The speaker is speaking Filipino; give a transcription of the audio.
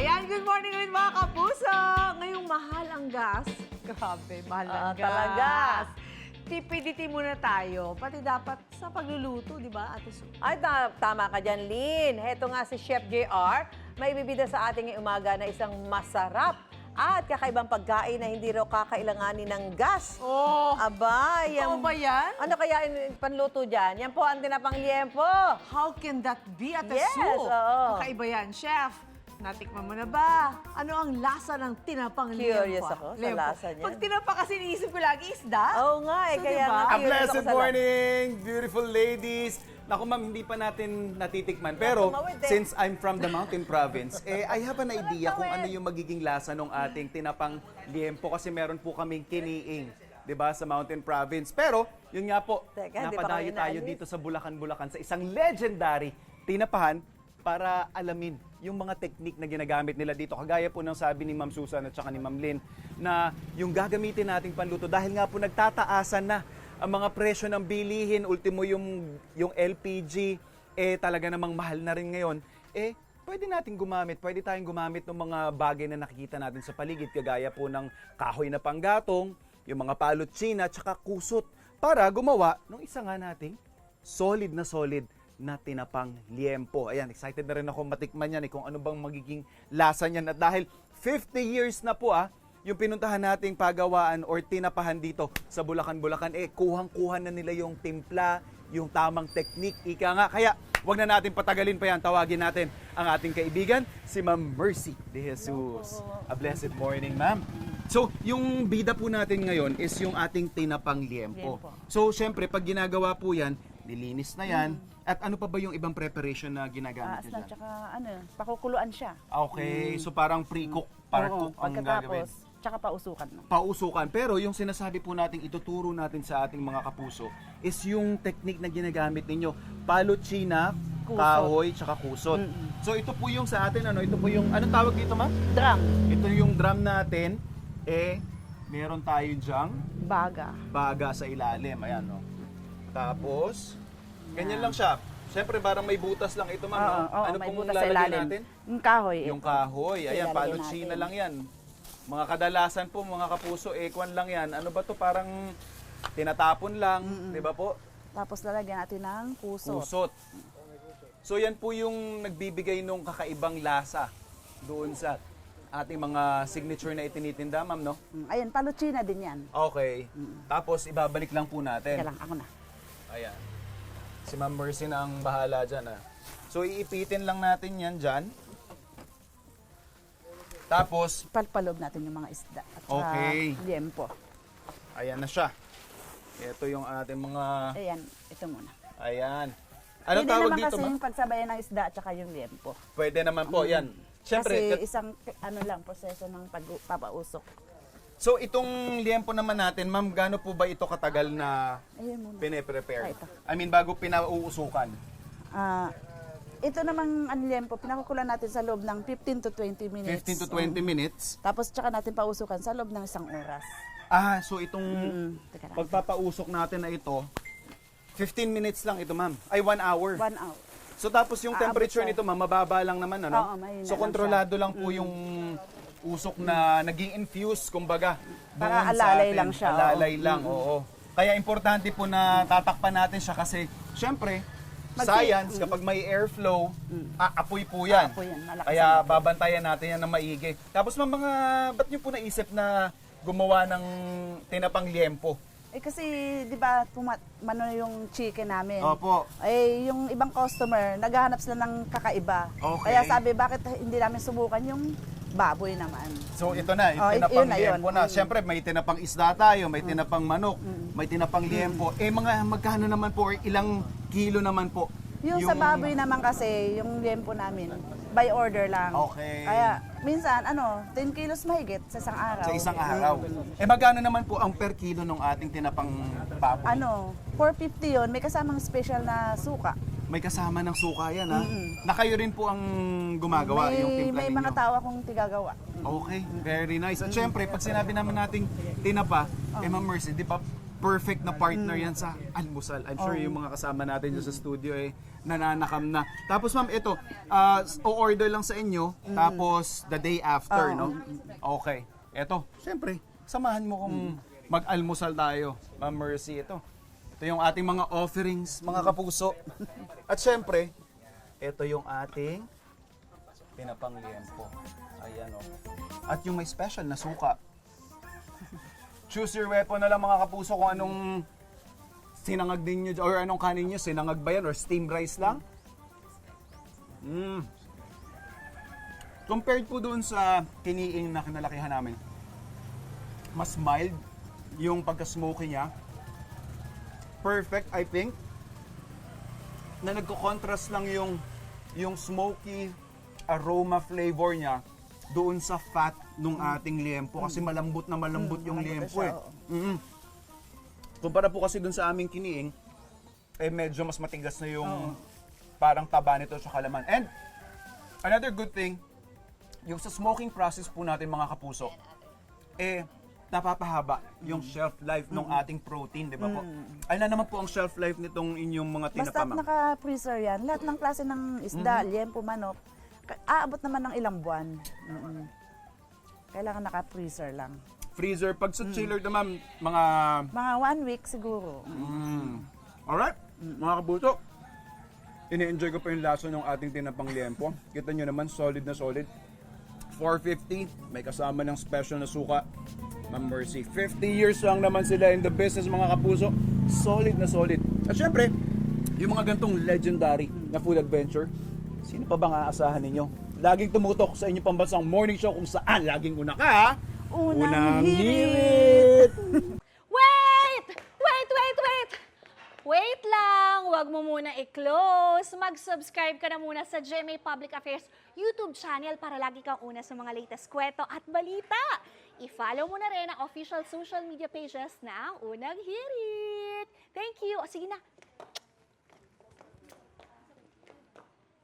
Ayan, good morning ulit mga kapuso! Ngayong mahal ang gas. Grabe, mahal ang gas. Talaga. Tipidity muna tayo. Pati dapat sa pagluluto, di ba, Ate Su? Ay, tama ka dyan, Lynn. Heto nga si Chef JR, may bibida sa ating ngayong umaga na isang masarap at kakaibang pagkain na hindi raw kakailanganin ng gas. Oh, Aba, totoo ba yan? Ano kaya yung panluto dyan? Yan po ang tinapang liempo. How can that be, Ate Yes, Su? oo. Kakaiba yan, Chef. Natikman mo na ba? Ano ang lasa ng tinapang liempo? Curious ako sa lasa niyan. Pag tinapa kasi iniisip ko lagi isda. Oo nga eh, So, kaya diba? nga A curious ako blessed sa morning, beautiful ladies. Naku ma'am, hindi pa natin natitikman. Pero tumawid eh. since I'm from the mountain province, I have an idea kung ano yung magiging lasa ng ating tinapang liempo kasi meron po kaming kiniing, 'di ba, sa mountain province. Pero yun nga po, Teka, di pa napadayo kami tayo naalis. dito sa Bulacan, sa isang legendary tinapahan para alamin yung mga technique na ginagamit nila dito. Kagaya po ng sabi ni Ma'am Susan at saka ni Ma'am Lynn na yung gagamitin nating panluto dahil nga po nagtataasan na ang mga presyo ng bilihin, ultimo yung LPG, talaga namang mahal na rin ngayon, pwede tayong gumamit ng mga bagay na nakikita natin sa paligid, kagaya po ng kahoy na panggatong, yung mga palotsina, at saka kusot, para gumawa ng isa nga nating solid na tinapang liempo. Ayan, excited na rin ako matikman yan kung ano bang magiging lasa niyan. At dahil 50 years na po yung pinuntahan nating pagawaan or tinapahan dito sa Bulacan, kuhang-kuha na nila yung timpla, yung tamang technique, ika nga. Kaya, wag na natin patagalin pa yan. Tawagin natin ang ating kaibigan, si Ma'am Mercy De Jesus. A blessed morning, ma'am. So, yung bida po natin ngayon is yung ating tinapang liempo. So, syempre, pag ginagawa po yan, nilinis na yan. At ano pa ba yung ibang preparation na ginagamit nyo dyan? Tsaka pakukuluan siya. Okay, so parang pre-cook, par-cook ang gagawin. Pagkatapos, tsaka pausukan. Pausukan. Pero yung sinasabi po natin, ituturo natin sa ating mga kapuso, is yung technique na ginagamit ninyo. Palotsina, kahoy, tsaka kusot. So ito po yung sa atin, ito po yung, anong tawag dito, ma'am? Drum. Ito yung drum natin, meron tayo dyang baga sa ilalim. Ayan, no? Tapos, ganyan lang siya. Siyempre, parang may butas lang ito, ma'am. No? Ano may pong butas sa lalagyan ilalim. natin? Yung kahoy. Yung kahoy. Ayan, Ilalagay palotsina natin. lang yan. Mga kadalasan po, mga kapuso, kwan lang yan. Ano ba to? Parang tinatapon lang. Di ba po? Tapos lalagyan natin ng kusot. Kusot. So yan po yung nagbibigay nung kakaibang lasa doon sa ating mga signature na itinitinda, ma'am, no? Ayan, palutsina din yan. Okay. Tapos ibabalik lang po Teka natin. lang, ako na. Ayan. Si Ma'am Mercy na ang bahala dyan. So iipitin lang natin yan dyan. Tapos, Palpalob natin yung mga isda. At Okay. liempo. ayan na siya. Ito yung ating mga... Ayan, ito muna. Ayan. Ano Pwede tawag naman dito, kasi ma'am? yung pagsabayan ng isda at saka yung liempo. Pwede naman po, yan. Siyempre, Kasi isang proseso ng pagpapausok. so itong liempo naman natin, ma'am, gaano po ba ito katagal na Ayun muna. pine-prepare? Ito. I mean, bago pinauusukan? Ito namang liempo, pinakukulan natin sa loob ng 15 to 20 minutes. 15 to 20 minutes. Tapos tsaka natin pausukan sa loob ng 1 oras. So itong Teka lang. pagpapausok natin na ito, 15 minutes lang ito, ma'am. Ay, 1 hour. 1 hour. So tapos yung Aabot temperature siya. nito, ma'am, mababa lang naman, ano? Oo, mahina So lang kontrolado lang po yung usok na naging infused, kumbaga. Para doon sa alalay atin. lang siya, Alalay lang, oo. Kaya importante po na tatakpan natin siya kasi, syempre, science, kapag may airflow, apoy po yan. Aapoy yan, malakas Kaya ang apoy. babantayan natin yan ng maigi. Tapos ba't nyo po naisip na gumawa ng tinapang liempo? Kasi, di ba, yung chicken namin. Opo. Yung ibang customer, naghahanap sila ng kakaiba. Okay. Kaya sabi, bakit hindi namin subukan yung baboy naman? So ito na, yung Oh, tinapang yun na yun. liempo na. Siyempre may tinapang isda tayo, may tinapang manok, may tinapang liempo. Magkano naman po or ilang kilo naman po? Yung sa baboy naman kasi, yung liempo namin, by order lang. Okay. Kaya, minsan, 10 kilos mahigit sa isang araw. Sa isang araw. Magkano naman po ang per kilo ng ating tinapang baboy? 450 yun, may kasamang special na suka. May kasama ng suka yan, ha? Na kayo rin po ang gumagawa, yung timpla May ninyo. mga tao akong tigagawa. Okay, very nice. At syempre, pag sinabi naman nating tinapa, Ma'am Mercy, di ba perfect na partner yan sa almusal. I'm sure yung mga kasama natin dyan sa studio nananakam na. Tapos ma'am, ito, o-order lang sa inyo, tapos the day after, no? Okay. Ito, siyempre, samahan mo kung mag-almusal tayo. Ma'am Mercy, ito. Ito yung ating mga offerings, mga kapuso. At siyempre, ito yung ating tinapang liempo. Ayan, oh. At yung may special na suka. Choose your weapon na lang mga kapuso kung anong sinangag din nyo, or anong kanin nyo, sinangag ba yan, or steamed rice lang. Compared po doon sa kiniing na kinalakihan namin, mas mild yung pagka-smoky niya. Perfect, I think. Na nagko-contrast lang yung smoky aroma flavor niya doon sa fat nung ating liempo kasi malambot na malambot yung liempo eh. Kumpara po kasi dun sa aming kiniing, eh medyo mas matigas na yung parang taba nito sa kalaman. And another good thing, yung sa smoking process po natin mga kapuso, eh napapahaba yung shelf life ng ating protein, di ba po? Ano naman po ang shelf life nitong inyong mga Basta tinapamang? naka-freezer yan. Lahat ng klase ng isda, liempo, manok, aabot naman ng ilang buwan. Kailangan naka-freezer lang. Freezer, pag sa chiller naman, mga... Mga 1 week siguro. Alright, mga kapuso. Ini-enjoy ko pa yung lasa ng ating tinapang liempo. Kita nyo naman, solid na solid. $4.50, may kasama ng special na suka. Ma'am Mercy, 50 years lang naman sila in the business mga kapuso. Solid na solid. At syempre, yung mga gantong legendary na food adventure, sino pa bang aasahan ninyo? Laging tumutok sa inyong pambansang morning show kung saan laging una ka. Unang hirit! Wait! Wait lang! Huwag mo muna i-close. Mag-subscribe ka na muna sa GMA Public Affairs YouTube channel para lagi kang una sa mga latest kwento at balita. I-follow mo na rin ang official social media pages ng Unang Hirit. Thank you. O sige na,